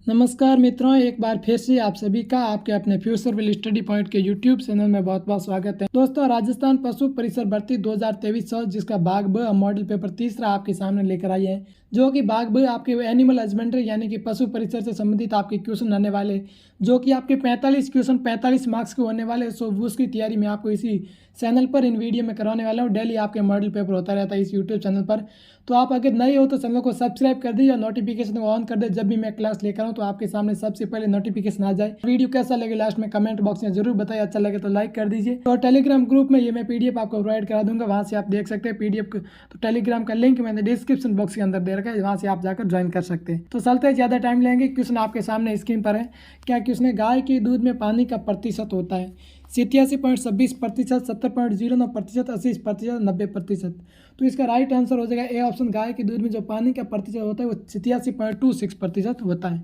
नमस्कार मित्रों, एक बार फिर से आप सभी का आपके अपने फ्यूचर विल स्टडी पॉइंट के यूट्यूब चैनल में बहुत बहुत स्वागत है। दोस्तों, राजस्थान पशु परिसर भर्ती 2023 जिसका भाग ब मॉडल पेपर तीसरा आपके सामने लेकर आई है, जो कि भाग ब आपके एनिमल हस्बेंड्री यानी कि पशु परिसर से संबंधित आपके क्वेश्चन आने वाले, जो कि आपके 45 क्वेश्चन 45 मार्क्स के होने वाले। सो उसकी तैयारी मैं आपको इसी चैनल पर इन वीडियो में कराने वाला हूँ। डेली आपके मॉडल पेपर होता रहता है इस यूट्यूब चैनल पर। तो आप अगर नए हो तो चैनल को सब्सक्राइब कर दीजिए और नोटिफिकेशन को ऑन कर दे। जब भी मैं क्लास लेकर आऊँ तो आपके सामने सबसे पहले नोटिफिकेशन आ जाए। वीडियो कैसा लगे लास्ट में कमेंट बॉक्स में जरूर बताइए। अच्छा लगे तो लाइक कर दीजिए। तो टेलीग्राम ग्रुप में ये मैं पीडीएफ आपको प्रोवाइड करा दूंगा, वहाँ से आप देख सकते हैं पीडीएफ। तो टेलीग्राम का लिंक मैंने डिस्क्रिप्शन बॉक्स के अंदर दे रखा है, वहाँ से आप जाकर ज्वाइन कर सकते हैं। तो चलते ज़्यादा टाइम लेंगे। क्वेश्चन आपके सामने स्क्रीन पर है। क्या क्वेश्चन? गाय के दूध में पानी का प्रतिशत होता है 87.26%, 70.09%, 80%, 90%। तो इसका राइट आंसर हो जाएगा ए ऑप्शन। गाय के दूध में जो पानी का प्रतिशत होता है वो 87.26% होता है।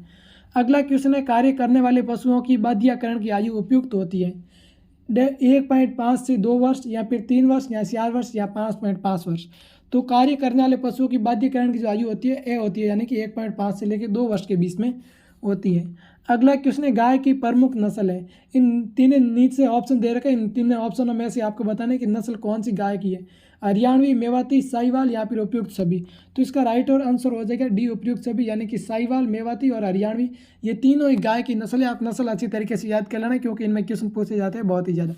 अगला क्वेश्चन है, कार्य करने वाले पशुओं की बाध्यकरण की आयु उपयुक्त होती है 1.5 से 2 वर्ष, या फिर 3 वर्ष, या 4 वर्ष, या 5.5 वर्ष। तो कार्य करने वाले पशुओं की बाध्यकरण की जो आयु होती है ए होती है, यानी कि 1.5 से लेकर 2 वर्ष के बीच में होती है। अगला क्वेश्चन है, गाय की प्रमुख नस्ल है। इन तीनों नीचे ऑप्शन दे रखे, इन तीनों ऑप्शनों में से आपको बताना है कि नस्ल कौन सी गाय की है। हरियाणवी, मेवाती, साहिवाल, या फिर उपयुक्त सभी। तो इसका राइट और आंसर हो जाएगा डी, उपयुक्त सभी, यानी कि साहिवाल, मेवाती और हरियाणवी, ये तीनों एक गाय की नस्ल है। आप नस्ल अच्छी तरीके से याद कर लेना, क्योंकि इनमें क्वेश्चन पूछे जाते हैं बहुत ही ज़्यादा।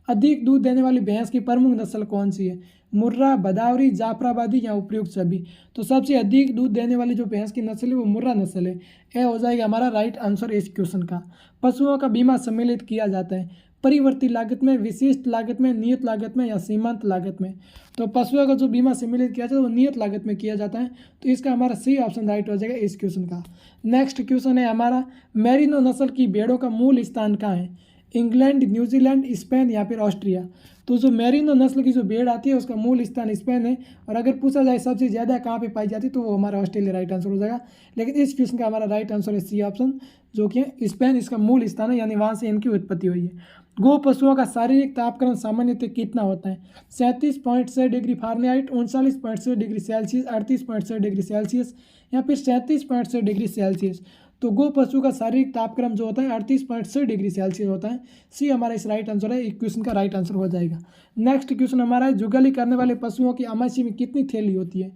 अधिक दूध देने वाली भैंस की प्रमुख नस्ल कौन सी है? मुर्रा, भदावरी, जाफराबादी, या उपयुक्त सभी। तो सबसे अधिक दूध देने वाली जो भैंस की नस्ल है वो मुर्रा नस्ल है। यह हो जाएगा हमारा राइट आंसर इस क्वेश्चन का। पशुओं का बीमा सम्मिलित किया जाता है परिवर्ती लागत में, विशिष्ट लागत में, नियत लागत में, या सीमांत लागत में। तो पशुओं का जो बीमा सम्मिलित किया जाता है वो नियत लागत में किया जाता है। तो इसका हमारा सी ऑप्शन राइट हो जाएगा इस क्वेश्चन का। नेक्स्ट क्वेश्चन है हमारा, मेरिनो नस्ल की भेड़ों का मूल स्थान कहाँ है? इंग्लैंड, न्यूजीलैंड, स्पेन, या फिर ऑस्ट्रिया। तो जो मेरिनो नस्ल की जो भेड़ आती है उसका मूल स्थान स्पेन है। और अगर पूछा जाए सबसे ज़्यादा कहाँ पे पाई जाती है तो वो हमारा ऑस्ट्रेलिया राइट आंसर हो जाएगा। लेकिन इस क्वेश्चन का हमारा राइट आंसर है सी ऑप्शन, जो कि स्पेन इसका मूल स्थान है, यानी वहाँ से इनकी उत्पत्ति हुई है। गो पशुओं का शारीरिक तापक्रम सामान्यतः कितना होता है? 37.6 degree Fahrenheit, 39.6 degree Celsius, 38.6 degree Celsius, या फिर 37.6 डिग्री सेल्सियस। तो गो पशु का शारीरिक तापक्रम जो होता है 38.6 डिग्री सेल्सियस होता है। सी हमारा इस राइट आंसर है, इस क्वेश्चन का राइट आंसर हो जाएगा। नेक्स्ट क्वेश्चन हमारा है, जुगाली करने वाले पशुओं की आमाशय में कितनी थैली होती है?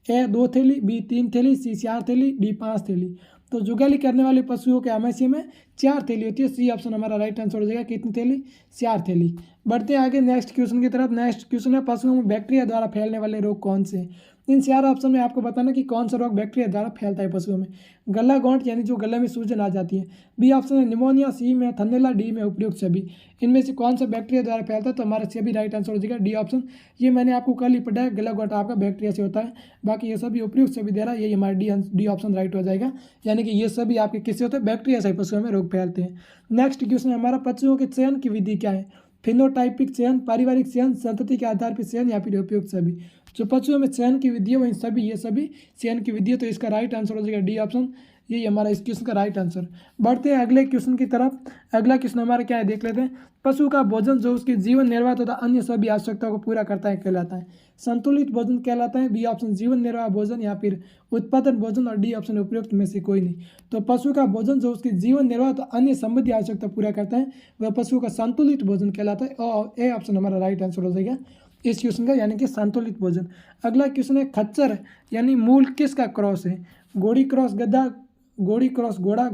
ए 2 थैली, बी 3 थैली, सी 4 थैली, डी 5 थैली। तो जुगाली करने वाले पशुओं के आमाशय में 4 थैली होती है। सी ऑप्शन हमारा राइट आंसर हो जाएगा। कितनी थैली? 4 थैली। बढ़ते हैं आगे नेक्स्ट क्वेश्चन की तरफ। नेक्स्ट क्वेश्चन है, पशुओं में बैक्टीरिया द्वारा फैलने वाले रोग कौन से हैं? इन 4 ऑप्शन में आपको बताना कि कौन सा रोग बैक्टीरिया द्वारा फैलता है पशुओं में। गला गौंट, यानी जो गले में सूजन आ जाती है। बी ऑप्शन है निमोनिया, सी में थनैला, डी में उपयुक्त सभी। इनमें से कौन सा बैक्टीरिया द्वारा फैलता है? तो हमारा सभी राइट आंसर हो जाएगा डी ऑप्शन। ये मैंने आपको कल ही पढ़ा है, गला गौंट आपका बैक्टीरिया से होता है। बाकी ये सभी उपयुक्त सभी दे रहा है, ये हमारा डी ऑप्शन राइट हो जाएगा। यानी कि ये सभी आपके किससे होते हैं? बैक्टीरिया से पशुओं में रोग फैलते हैं। नेक्स्ट क्वेश्चन हमारा, पशुओं के चयन की विधि क्या है? फिनोटाइपिक चयन, पारिवारिक चयन, संतति के आधार पर चयन, या फिर उपयुक्त सभी। जो पशुओं में चयन की विधि है वो इन सभी ये सभी चयन की विधि है। तो इसका राइट आंसर हो जाएगा डी ऑप्शन। यही हमारा इस क्वेश्चन का राइट आंसर। बढ़ते हैं अगले क्वेश्चन की तरफ। अगला क्वेश्चन हमारा क्या है देख लेते हैं। पशु का भोजन जो उसके जीवन निर्वाह तथा अन्य सभी आवश्यकताओं को पूरा करता है कहलाता है? संतुलित भोजन कहलाता है, बी ऑप्शन जीवन निर्वाह भोजन, या फिर उत्पादन भोजन, और डी ऑप्शन उपयुक्त में से कोई नहीं। तो पशु का भोजन जो उसके जीवन निर्वाह तथा अन्य संबंधी आवश्यकता पूरा करता है वह पशु का संतुलित भोजन कहलाता है। और ए ऑप्शन हमारा राइट आंसर हो जाएगा इस क्वेश्चन का, यानी कि संतुलित भोजन। अगला क्वेश्चन है, खच्चर यानी मूल किसका क्रॉस है? घोड़ी क्रॉस गधा, घोड़ी क्रॉस घोड़ा,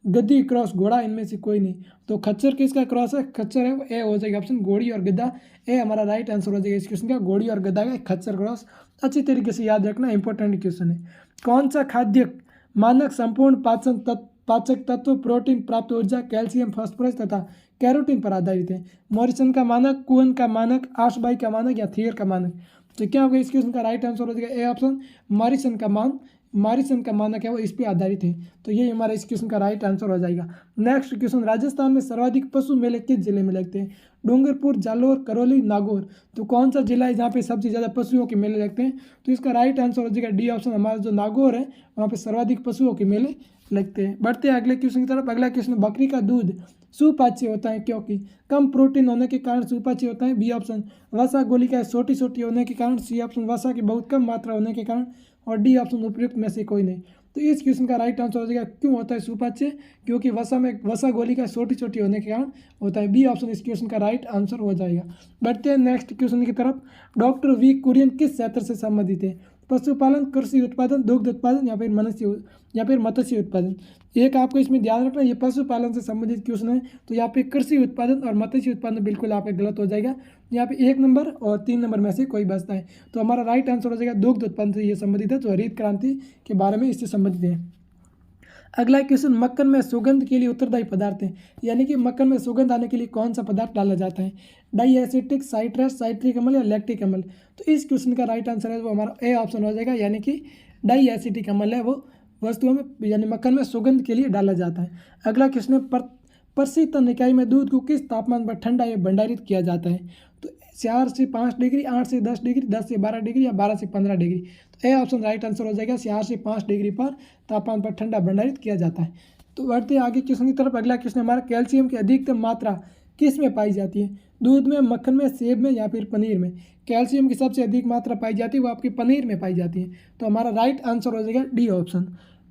गद्दी क्रॉस घोड़ा, इनमें से कोई नहीं। तो खच्चर किसका क्रॉस है? खच्चर है, ए हो जाएगा ऑप्शन घोड़ी और गद्दा। ए हमारा राइट आंसर हो जाएगा इस क्वेश्चन का, घोड़ी और गद्दा का खच्चर क्रॉस। अच्छी तरीके से याद रखना, इंपॉर्टेंट क्वेश्चन है। कौन सा खाद्य मानक संपूर्ण पाचक तत्व, प्रोटीन, प्राप्त ऊर्जा, कैल्शियम, फास्फोरस तथा कैरोटीन पर आधारित है? मॉरिसन का मानक, कुहन का मानक, आशबाई का मानक, या थियर का मानक। तो क्या होगा इस क्वेश्चन का राइट आंसर हो जाएगा ए ऑप्शन, मॉरिसन का मानक है वो इस पर आधारित है। तो ये हमारा इस क्वेश्चन का राइट आंसर हो जाएगा। नेक्स्ट क्वेश्चन, राजस्थान में सर्वाधिक पशु मेले किस जिले में लगते हैं? डूंगरपुर, जालोर, करौली, नागौर। तो कौन सा जिला है जहाँ पे सबसे ज़्यादा पशुओं के मेले लगते हैं? तो इसका राइट आंसर हो जाएगा डी ऑप्शन, हमारा जो नागौर है वहाँ पे सर्वाधिक पशुओं के मेले लगते हैं। बढ़ते हैं अगले क्वेश्चन की तरफ। अगला क्वेश्चन, बकरी का दूध सुपाच्य होता है क्योंकि कम प्रोटीन होने के कारण सुपाच्य होता है? बी ऑप्शन, वसा गोलिकाएं छोटी छोटी होने के कारण, सी ऑप्शन, वसा की बहुत कम मात्रा होने के कारण, और डी ऑप्शन उपयुक्त में से कोई नहीं। तो इस क्वेश्चन का राइट आंसर हो जाएगा क्यों होता है सुपाच्य, क्योंकि वसा गोली का छोटी छोटी होने के कारण होता है। बी ऑप्शन इस क्वेश्चन का राइट आंसर हो जाएगा। बढ़ते हैं नेक्स्ट क्वेश्चन की तरफ। डॉक्टर वी कुरियन किस क्षेत्र से संबंधित है? पशुपालन, कृषि उत्पादन, दुग्ध उत्पादन या फिर मत्स्य उत्पादन। एक आपको इसमें ध्यान रखना, ये पशुपालन से संबंधित क्वेश्चन है, तो यहाँ पे कृषि उत्पादन और मत्स्य उत्पादन बिल्कुल आपका गलत हो जाएगा। यहाँ पे 1 नंबर और 3 नंबर में से कोई बचता है, तो हमारा राइट आंसर हो जाएगा दुग्ध उत्पादन से ये संबंधित है, तो हरित क्रांति के बारे में इससे संबंधित है। अगला क्वेश्चन, मक्खन में सुगंध के लिए उत्तरदायी पदार्थ है, यानी कि मक्खन में सुगंध आने के लिए कौन सा पदार्थ डाला जाता है? डाई एसिटिक, साइट्रस, साइट्रिक अम्ल या लैक्टिक अम्ल। तो इस क्वेश्चन का राइट आंसर है वो हमारा ए ऑप्शन हो जाएगा, यानी कि डाई एसिटिक अम्ल है वो वस्तुओं में यानी मक्खन में सुगंध के लिए डाला जाता है। अगला क्वेश्चन है, प्रशीतन इकाई में दूध को किस तापमान पर ठंडा या भंडारित किया जाता है? तो 4 से 5 डिग्री, 8 से 10 डिग्री, 10 से 12 डिग्री या 12 से 15 डिग्री। तो ए ऑप्शन राइट आंसर हो जाएगा, 4 से 5 डिग्री पर तापमान पर ठंडा भंडारित किया जाता है। तो बढ़ते हैं आगे क्वेश्चन की तरफ। अगला क्वेश्चन हमारा, कैल्शियम की अधिकतम मात्रा किस में पाई जाती है? दूध में, मक्खन में, सेब में या फिर पनीर में? कैल्शियम की सबसे अधिक मात्रा पाई जाती है वो आपकी पनीर में पाई जाती है, तो हमारा राइट आंसर हो जाएगा डी ऑप्शन।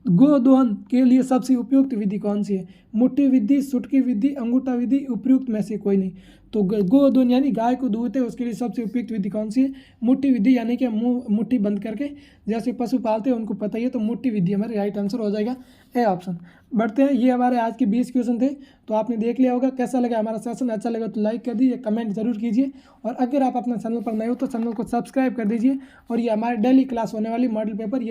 गोदोहन के लिए सबसे उपयुक्त विधि कौन सी है? मुट्ठी विधि, सुटकी विधि, अंगूठा विधि, उपयुक्त में से कोई नहीं। तो गोदोहन यानी गाय को दूहते उसके लिए सबसे उपयुक्त विधि कौन सी है? मुट्ठी विधि, यानी कि मुंह मुट्ठी बंद करके जैसे पशु पालते हैं उनको पता ही है, तो मुट्ठी विधि हमारे राइट आंसर हो जाएगा ए ऑप्शन। बढ़ते हैं, ये हमारे आज के 20 क्वेश्चन थे, तो आपने देख लिया होगा। कैसा लगा हमारा सेशन? अच्छा लगा तो लाइक कर दीजिए, कमेंट जरूर कीजिए, और अगर आप अपने चैनल पर नए हो तो चैनल को सब्सक्राइब कर दीजिए। और ये हमारे डेली क्लास होने वाली मॉडल पेपर,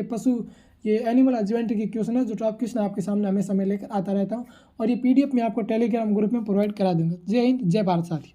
ये एनिमल हस्बेंड्री के क्वेश्चन है, जो टॉप क्वेश्चन आपके सामने हमेशा मैं लेकर आता रहता हूँ, और ये PDF मैं आपको टेलीग्राम ग्रुप में प्रोवाइड करा दूंगा। जय हिंद, जय भारत साथी।